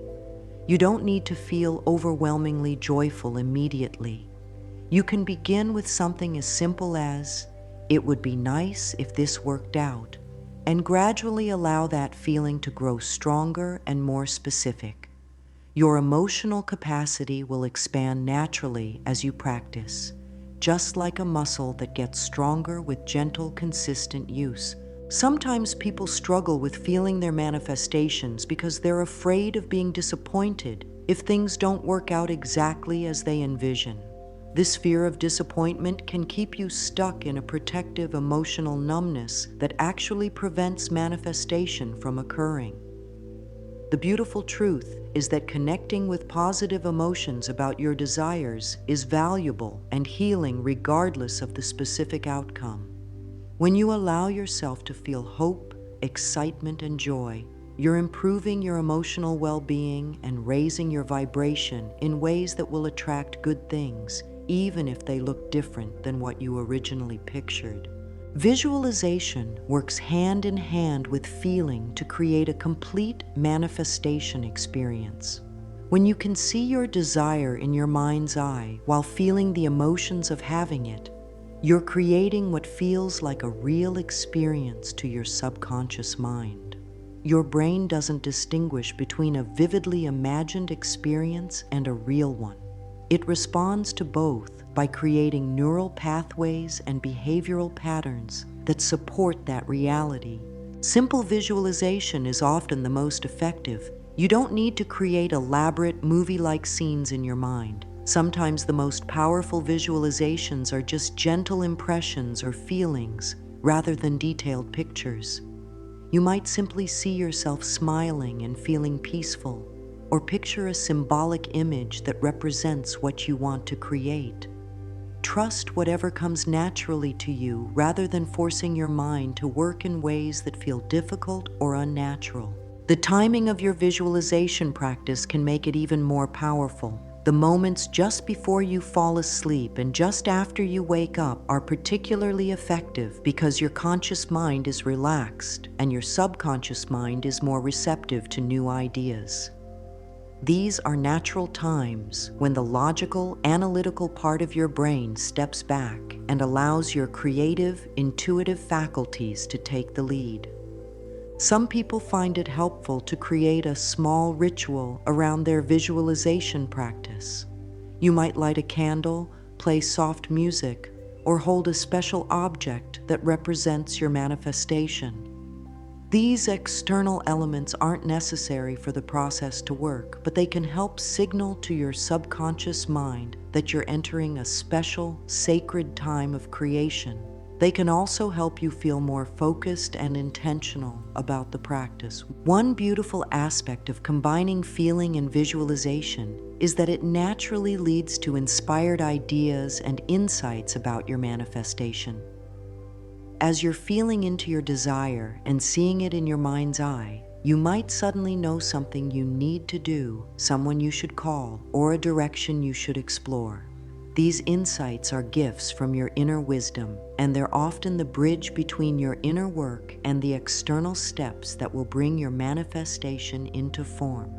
You don't need to feel overwhelmingly joyful immediately. You can begin with something as simple as, "It would be nice if this worked out," and gradually allow that feeling to grow stronger and more specific. Your emotional capacity will expand naturally as you practice, just like a muscle that gets stronger with gentle, consistent use. Sometimes people struggle with feeling their manifestations because they're afraid of being disappointed if things don't work out exactly as they envision. This fear of disappointment can keep you stuck in a protective emotional numbness that actually prevents manifestation from occurring. The beautiful truth is that connecting with positive emotions about your desires is valuable and healing regardless of the specific outcome. When you allow yourself to feel hope, excitement, and joy, you're improving your emotional well-being and raising your vibration in ways that will attract good things, even if they look different than what you originally pictured. Visualization works hand in hand with feeling to create a complete manifestation experience. When you can see your desire in your mind's eye while feeling the emotions of having it, you're creating what feels like a real experience to your subconscious mind. Your brain doesn't distinguish between a vividly imagined experience and a real one. It responds to both by creating neural pathways and behavioral patterns that support that reality. Simple visualization is often the most effective. You don't need to create elaborate movie-like scenes in your mind. Sometimes the most powerful visualizations are just gentle impressions or feelings rather than detailed pictures. You might simply see yourself smiling and feeling peaceful, or picture a symbolic image that represents what you want to create. Trust whatever comes naturally to you rather than forcing your mind to work in ways that feel difficult or unnatural. The timing of your visualization practice can make it even more powerful. The moments just before you fall asleep and just after you wake up are particularly effective because your conscious mind is relaxed and your subconscious mind is more receptive to new ideas. These are natural times when the logical, analytical part of your brain steps back and allows your creative, intuitive faculties to take the lead. Some people find it helpful to create a small ritual around their visualization practice. You might light a candle, play soft music, or hold a special object that represents your manifestation. These external elements aren't necessary for the process to work, but they can help signal to your subconscious mind that you're entering a special, sacred time of creation. They can also help you feel more focused and intentional about the practice. One beautiful aspect of combining feeling and visualization is that it naturally leads to inspired ideas and insights about your manifestation. As you're feeling into your desire and seeing it in your mind's eye, you might suddenly know something you need to do, someone you should call, or a direction you should explore. These insights are gifts from your inner wisdom, and they're often the bridge between your inner work and the external steps that will bring your manifestation into form.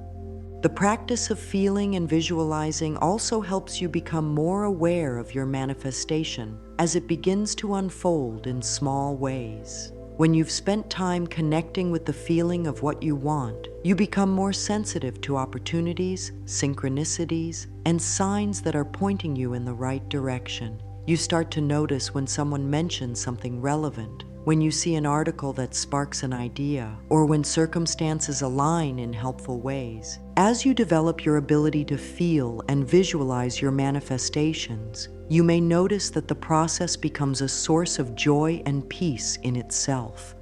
The practice of feeling and visualizing also helps you become more aware of your manifestation as it begins to unfold in small ways. When you've spent time connecting with the feeling of what you want, you become more sensitive to opportunities, synchronicities, and signs that are pointing you in the right direction. You start to notice when someone mentions something relevant, when you see an article that sparks an idea, or when circumstances align in helpful ways. As you develop your ability to feel and visualize your manifestations, you may notice that the process becomes a source of joy and peace in itself.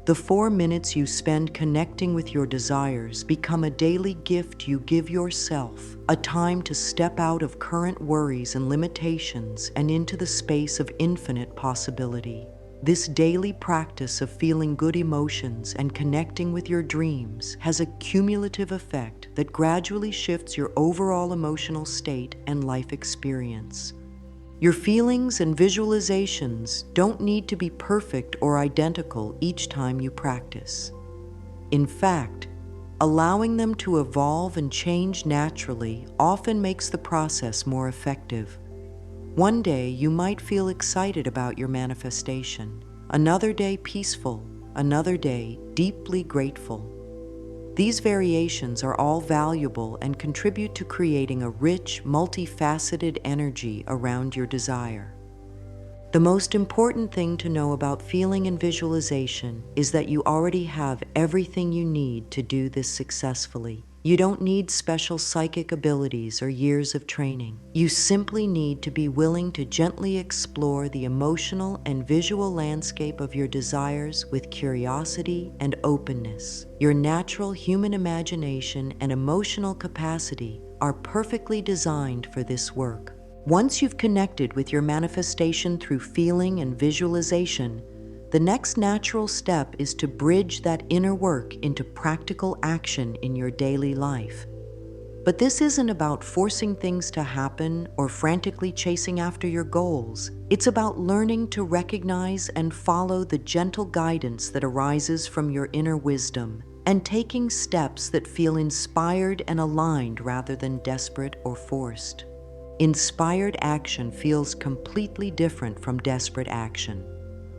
The 4 minutes you spend connecting with your desires become a daily gift you give yourself, a time to step out of current worries and limitations and into the space of infinite possibility. This daily practice of feeling good emotions and connecting with your dreams has a cumulative effect that gradually shifts your overall emotional state and life experience. Your feelings and visualizations don't need to be perfect or identical each time you practice. In fact, allowing them to evolve and change naturally often makes the process more effective. One day you might feel excited about your manifestation, another day peaceful, another day deeply grateful. These variations are all valuable and contribute to creating a rich, multifaceted energy around your desire. The most important thing to know about feeling and visualization is that you already have everything you need to do this successfully. You don't need special psychic abilities or years of training. You simply need to be willing to gently explore the emotional and visual landscape of your desires with curiosity and openness. Your natural human imagination and emotional capacity are perfectly designed for this work. Once you've connected with your manifestation through feeling and visualization, the next natural step is to bridge that inner work into practical action in your daily life. But this isn't about forcing things to happen or frantically chasing after your goals. It's about learning to recognize and follow the gentle guidance that arises from your inner wisdom and taking steps that feel inspired and aligned rather than desperate or forced. Inspired action feels completely different from desperate action.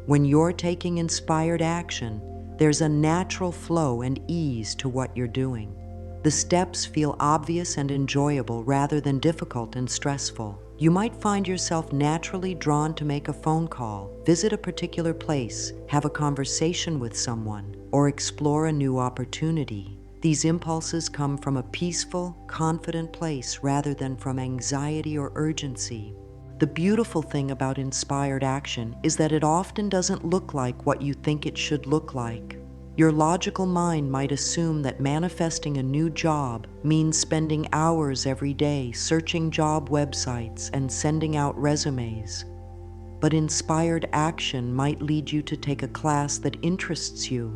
When you're taking inspired action, there's a natural flow and ease to what you're doing. The steps feel obvious and enjoyable rather than difficult and stressful. You might find yourself naturally drawn to make a phone call, visit a particular place, have a conversation with someone, or explore a new opportunity. These impulses come from a peaceful, confident place rather than from anxiety or urgency. The beautiful thing about inspired action is that it often doesn't look like what you think it should look like. Your logical mind might assume that manifesting a new job means spending hours every day searching job websites and sending out resumes. But inspired action might lead you to take a class that interests you,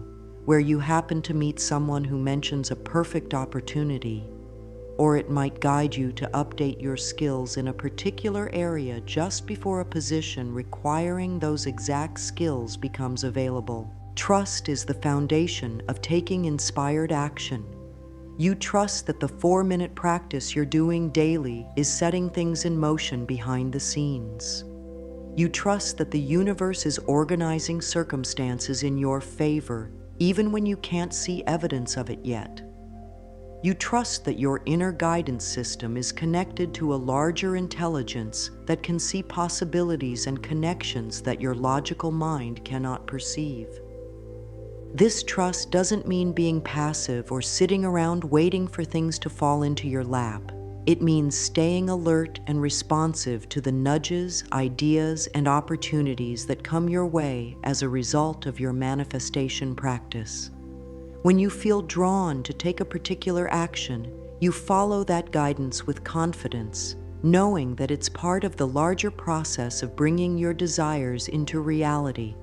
where you happen to meet someone who mentions a perfect opportunity. Or it might guide you to update your skills in a particular area just before a position requiring those exact skills becomes available. Trust is the foundation of taking inspired action. You trust that the 4-minute practice you're doing daily is setting things in motion behind the scenes. You trust that the universe is organizing circumstances in your favor, even when you can't see evidence of it yet. You trust that your inner guidance system is connected to a larger intelligence that can see possibilities and connections that your logical mind cannot perceive. This trust doesn't mean being passive or sitting around waiting for things to fall into your lap. It means staying alert and responsive to the nudges, ideas, and opportunities that come your way as a result of your manifestation practice. When you feel drawn to take a particular action, you follow that guidance with confidence, knowing that it's part of the larger process of bringing your desires into reality.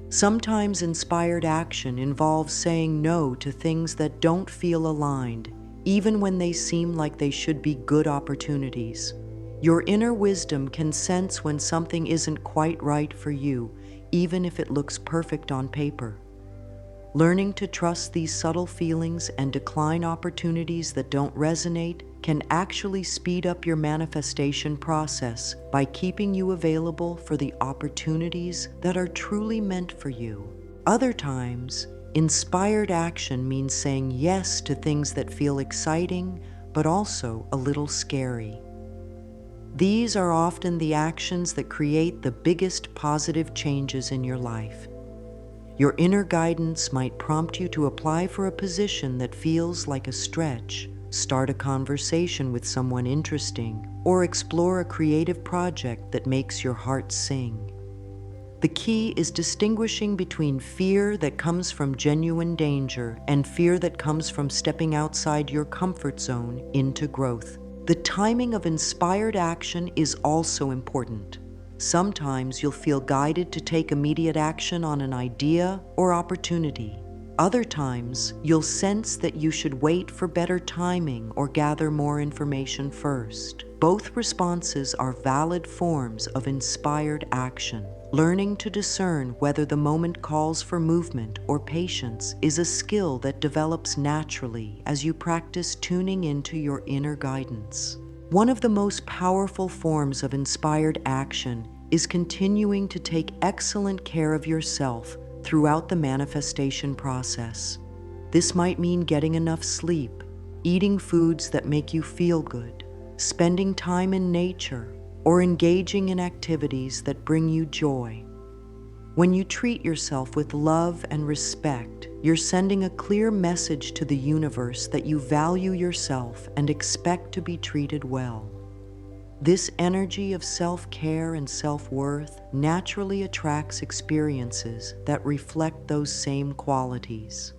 Sometimes inspired action involves saying no to things that don't feel aligned, even when they seem like they should be good opportunities. Your inner wisdom can sense when something isn't quite right for you, even if it looks perfect on paper. Learning to trust these subtle feelings and decline opportunities that don't resonate can actually speed up your manifestation process by keeping you available for the opportunities that are truly meant for you. Other times, inspired action means saying yes to things that feel exciting, but also a little scary. These are often the actions that create the biggest positive changes in your life. Your inner guidance might prompt you to apply for a position that feels like a stretch, start a conversation with someone interesting, or explore a creative project that makes your heart sing. The key is distinguishing between fear that comes from genuine danger and fear that comes from stepping outside your comfort zone into growth. The timing of inspired action is also important. Sometimes you'll feel guided to take immediate action on an idea or opportunity. Other times, you'll sense that you should wait for better timing or gather more information first. Both responses are valid forms of inspired action. Learning to discern whether the moment calls for movement or patience is a skill that develops naturally as you practice tuning into your inner guidance. One of the most powerful forms of inspired action is continuing to take excellent care of yourself throughout the manifestation process. This might mean getting enough sleep, eating foods that make you feel good, spending time in nature, or engaging in activities that bring you joy. When you treat yourself with love and respect, you're sending a clear message to the universe that you value yourself and expect to be treated well. This energy of self-care and self-worth naturally attracts experiences that reflect those same qualities.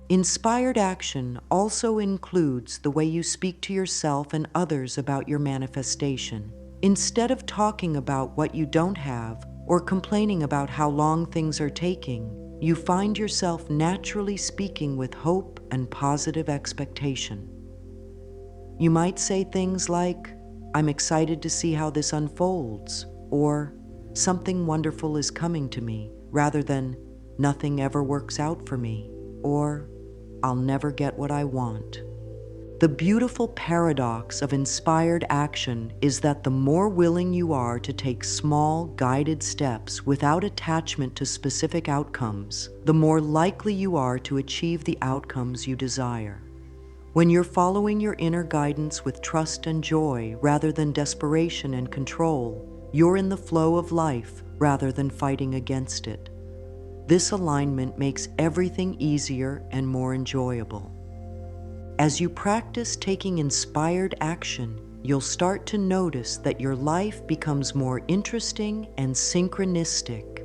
Inspired action also includes the way you speak to yourself and others about your manifestation. Instead of talking about what you don't have or complaining about how long things are taking, you find yourself naturally speaking with hope and positive expectation. You might say things like, "I'm excited to see how this unfolds," or "something wonderful is coming to me," rather than "nothing ever works out for me," or "I'll never get what I want." The beautiful paradox of inspired action is that the more willing you are to take small, guided steps without attachment to specific outcomes, the more likely you are to achieve the outcomes you desire. When you're following your inner guidance with trust and joy rather than desperation and control, you're in the flow of life rather than fighting against it. This alignment makes everything easier and more enjoyable. As you practice taking inspired action, you'll start to notice that your life becomes more interesting and synchronistic.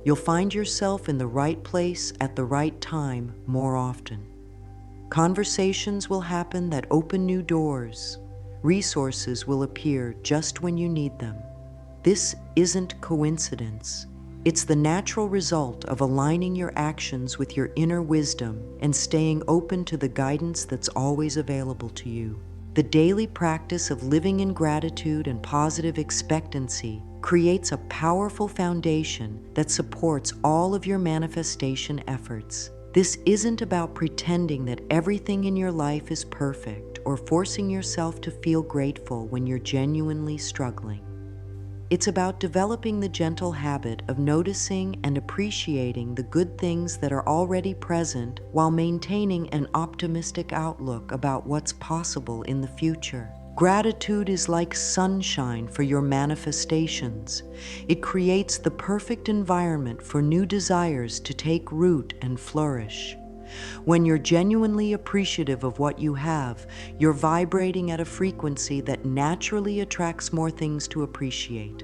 You'll find yourself in the right place at the right time more often. Conversations will happen that open new doors. Resources will appear just when you need them. This isn't coincidence. It's the natural result of aligning your actions with your inner wisdom and staying open to the guidance that's always available to you. The daily practice of living in gratitude and positive expectancy creates a powerful foundation that supports all of your manifestation efforts. This isn't about pretending that everything in your life is perfect or forcing yourself to feel grateful when you're genuinely struggling. It's about developing the gentle habit of noticing and appreciating the good things that are already present while maintaining an optimistic outlook about what's possible in the future. Gratitude is like sunshine for your manifestations. It creates the perfect environment for new desires to take root and flourish. When you're genuinely appreciative of what you have, you're vibrating at a frequency that naturally attracts more things to appreciate.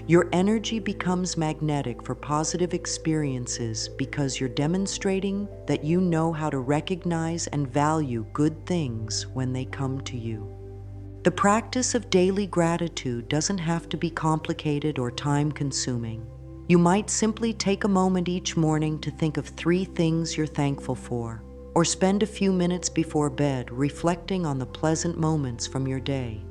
Your energy becomes magnetic for positive experiences because you're demonstrating that you know how to recognize and value good things when they come to you. The practice of daily gratitude doesn't have to be complicated or time-consuming. You might simply take a moment each morning to think of 3 things you're thankful for, or spend a few minutes before bed reflecting on the pleasant moments from your day.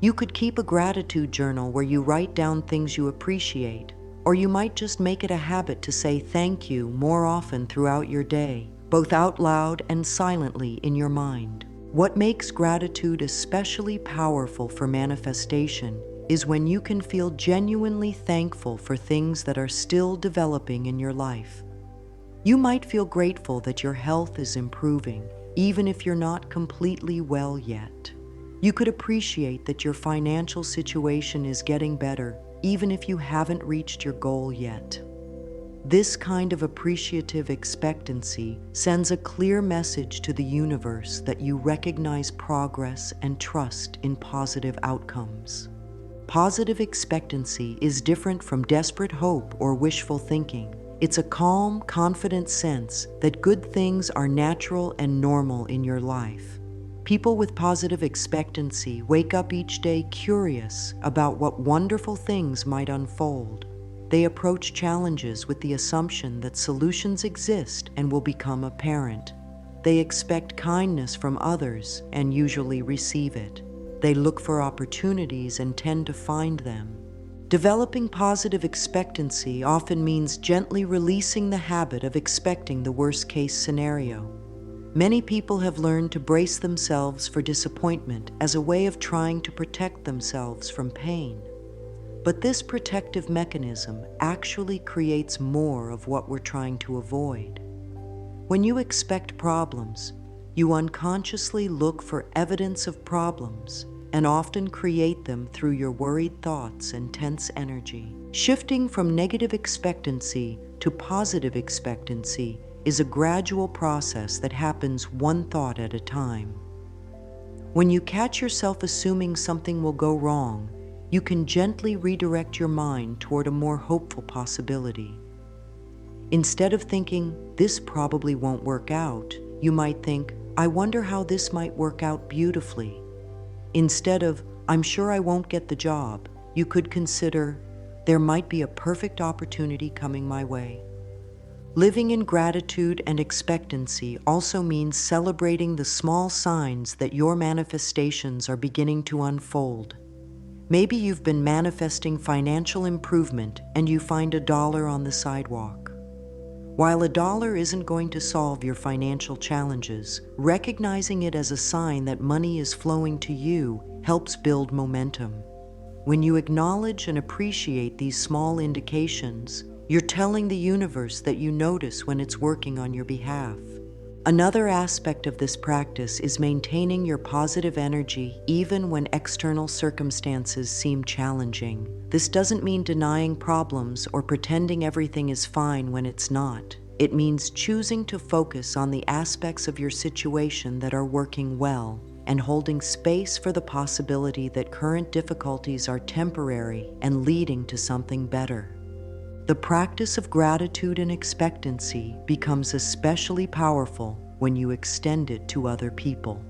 You could keep a gratitude journal where you write down things you appreciate, or you might just make it a habit to say thank you more often throughout your day, both out loud and silently in your mind. What makes gratitude especially powerful for manifestation is when you can feel genuinely thankful for things that are still developing in your life. You might feel grateful that your health is improving, even if you're not completely well yet. You could appreciate that your financial situation is getting better, even if you haven't reached your goal yet. This kind of appreciative expectancy sends a clear message to the universe that you recognize progress and trust in positive outcomes. Positive expectancy is different from desperate hope or wishful thinking. It's a calm, confident sense that good things are natural and normal in your life. People with positive expectancy wake up each day curious about what wonderful things might unfold. They approach challenges with the assumption that solutions exist and will become apparent. They expect kindness from others and usually receive it. They look for opportunities and tend to find them. Developing positive expectancy often means gently releasing the habit of expecting the worst-case scenario. Many people have learned to brace themselves for disappointment as a way of trying to protect themselves from pain. But this protective mechanism actually creates more of what we're trying to avoid. When you expect problems, you unconsciously look for evidence of problems and often create them through your worried thoughts and tense energy. Shifting from negative expectancy to positive expectancy is a gradual process that happens one thought at a time. When you catch yourself assuming something will go wrong, you can gently redirect your mind toward a more hopeful possibility. Instead of thinking, "This probably won't work out," you might think, "I wonder how this might work out beautifully." Instead of, "I'm sure I won't get the job," you could consider, "There might be a perfect opportunity coming my way." Living in gratitude and expectancy also means celebrating the small signs that your manifestations are beginning to unfold. Maybe you've been manifesting financial improvement and you find $1 on the sidewalk. While $1 isn't going to solve your financial challenges, recognizing it as a sign that money is flowing to you helps build momentum. When you acknowledge and appreciate these small indications, you're telling the universe that you notice when it's working on your behalf. Another aspect of this practice is maintaining your positive energy even when external circumstances seem challenging. This doesn't mean denying problems or pretending everything is fine when it's not. It means choosing to focus on the aspects of your situation that are working well and holding space for the possibility that current difficulties are temporary and leading to something better. The practice of gratitude and expectancy becomes especially powerful when you extend it to other people.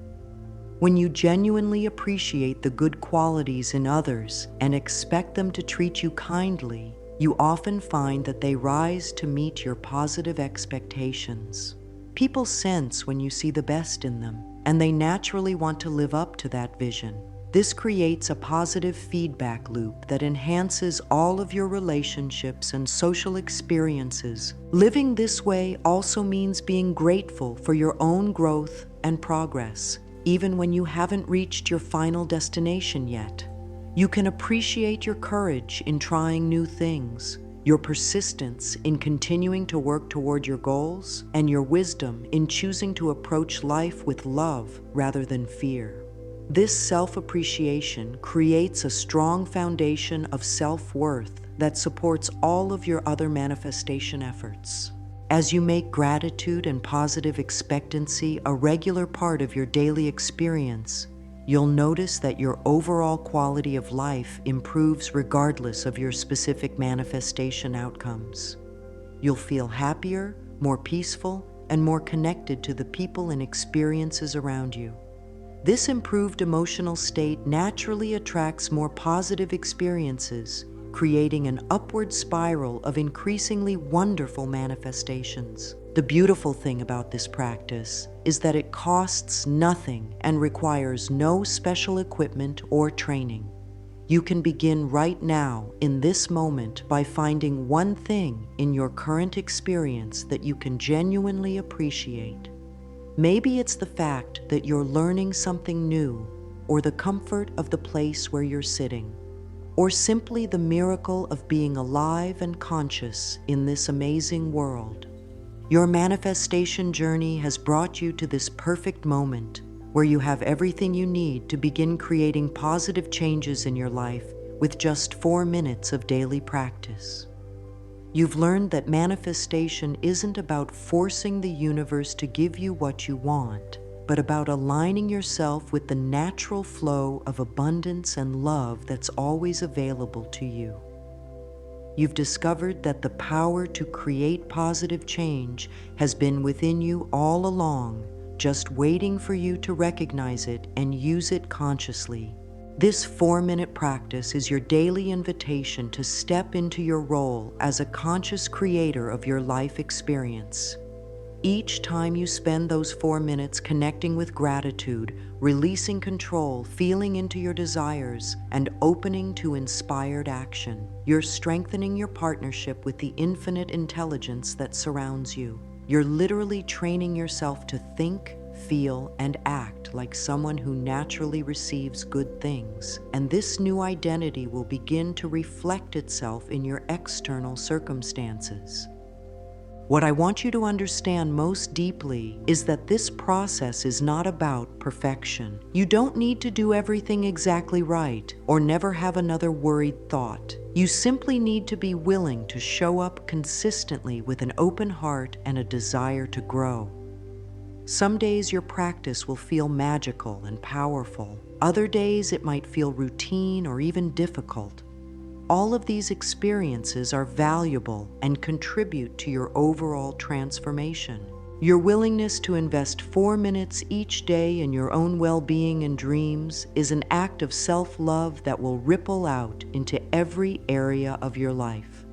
When you genuinely appreciate the good qualities in others and expect them to treat you kindly, you often find that they rise to meet your positive expectations. People sense when you see the best in them, and they naturally want to live up to that vision. This creates a positive feedback loop that enhances all of your relationships and social experiences. Living this way also means being grateful for your own growth and progress, even when you haven't reached your final destination yet. You can appreciate your courage in trying new things, your persistence in continuing to work toward your goals, and your wisdom in choosing to approach life with love rather than fear. This self-appreciation creates a strong foundation of self-worth that supports all of your other manifestation efforts. As you make gratitude and positive expectancy a regular part of your daily experience, you'll notice that your overall quality of life improves regardless of your specific manifestation outcomes. You'll feel happier, more peaceful, and more connected to the people and experiences around you. This improved emotional state naturally attracts more positive experiences, creating an upward spiral of increasingly wonderful manifestations. The beautiful thing about this practice is that it costs nothing and requires no special equipment or training. You can begin right now, in this moment, by finding one thing in your current experience that you can genuinely appreciate. Maybe it's the fact that you're learning something new, or the comfort of the place where you're sitting, or simply the miracle of being alive and conscious in this amazing world. Your manifestation journey has brought you to this perfect moment where you have everything you need to begin creating positive changes in your life with just 4 minutes of daily practice. You've learned that manifestation isn't about forcing the universe to give you what you want, but about aligning yourself with the natural flow of abundance and love that's always available to you. You've discovered that the power to create positive change has been within you all along, just waiting for you to recognize it and use it consciously. This 4-minute practice is your daily invitation to step into your role as a conscious creator of your life experience. Each time you spend those 4 minutes connecting with gratitude, releasing control, feeling into your desires, and opening to inspired action, you're strengthening your partnership with the infinite intelligence that surrounds you. You're literally training yourself to think, feel, and act like someone who naturally receives good things, and this new identity will begin to reflect itself in your external circumstances. What I want you to understand most deeply is that this process is not about perfection. You don't need to do everything exactly right or never have another worried thought. You simply need to be willing to show up consistently with an open heart and a desire to grow. Some days your practice will feel magical and powerful. Other days it might feel routine or even difficult. All of these experiences are valuable and contribute to your overall transformation. Your willingness to invest 4 minutes each day in your own well-being and dreams is an act of self-love that will ripple out into every area of your life.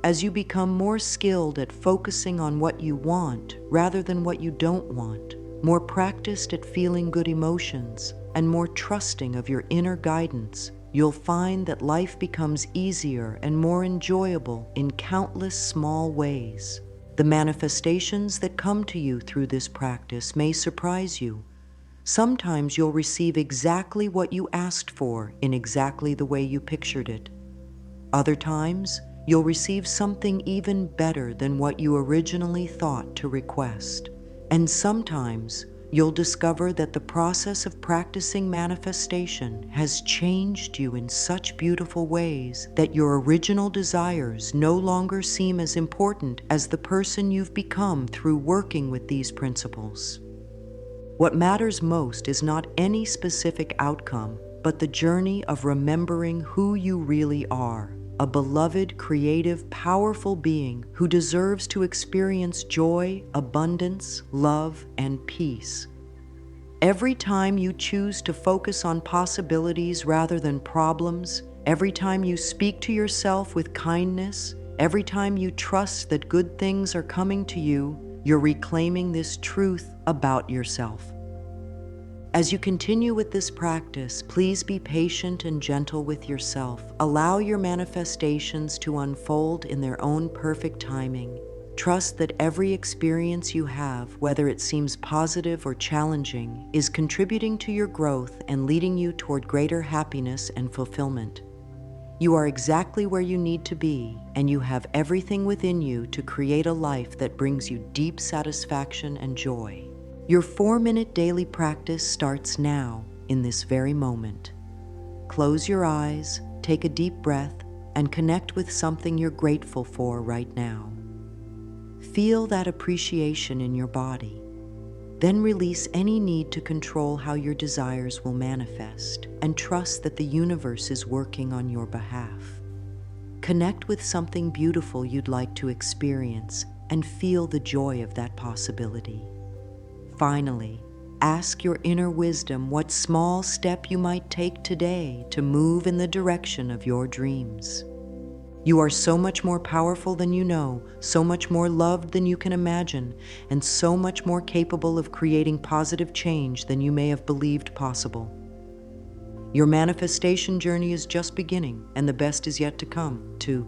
As you become more skilled at focusing on what you want rather than what you don't want, more practiced at feeling good emotions, and more trusting of your inner guidance, you'll find that life becomes easier and more enjoyable in countless small ways. The manifestations that come to you through this practice may surprise you. Sometimes you'll receive exactly what you asked for in exactly the way you pictured it. Other times, you'll receive something even better than what you originally thought to request. And sometimes, you'll discover that the process of practicing manifestation has changed you in such beautiful ways that your original desires no longer seem as important as the person you've become through working with these principles. What matters most is not any specific outcome, but the journey of remembering who you really are. A beloved, creative, powerful being who deserves to experience joy, abundance, love, and peace. Every time you choose to focus on possibilities rather than problems, every time you speak to yourself with kindness, every time you trust that good things are coming to you, you're reclaiming this truth about yourself. As you continue with this practice, please be patient and gentle with yourself. Allow your manifestations to unfold in their own perfect timing. Trust that every experience you have, whether it seems positive or challenging, is contributing to your growth and leading you toward greater happiness and fulfillment. You are exactly where you need to be, and you have everything within you to create a life that brings you deep satisfaction and joy. Your 4-minute daily practice starts now. in this very moment. Close your eyes, take a deep breath, and connect with something you're grateful for right now. Feel that appreciation in your body. Then release any need to control how your desires will manifest, and trust that the universe is working on your behalf. Connect with something beautiful you'd like to experience and feel the joy of that possibility. Finally, ask your inner wisdom what small step you might take today to move in the direction of your dreams. You are so much more powerful than you know, so much more loved than you can imagine, and so much more capable of creating positive change than you may have believed possible. Your manifestation journey is just beginning, and the best is yet to come, too.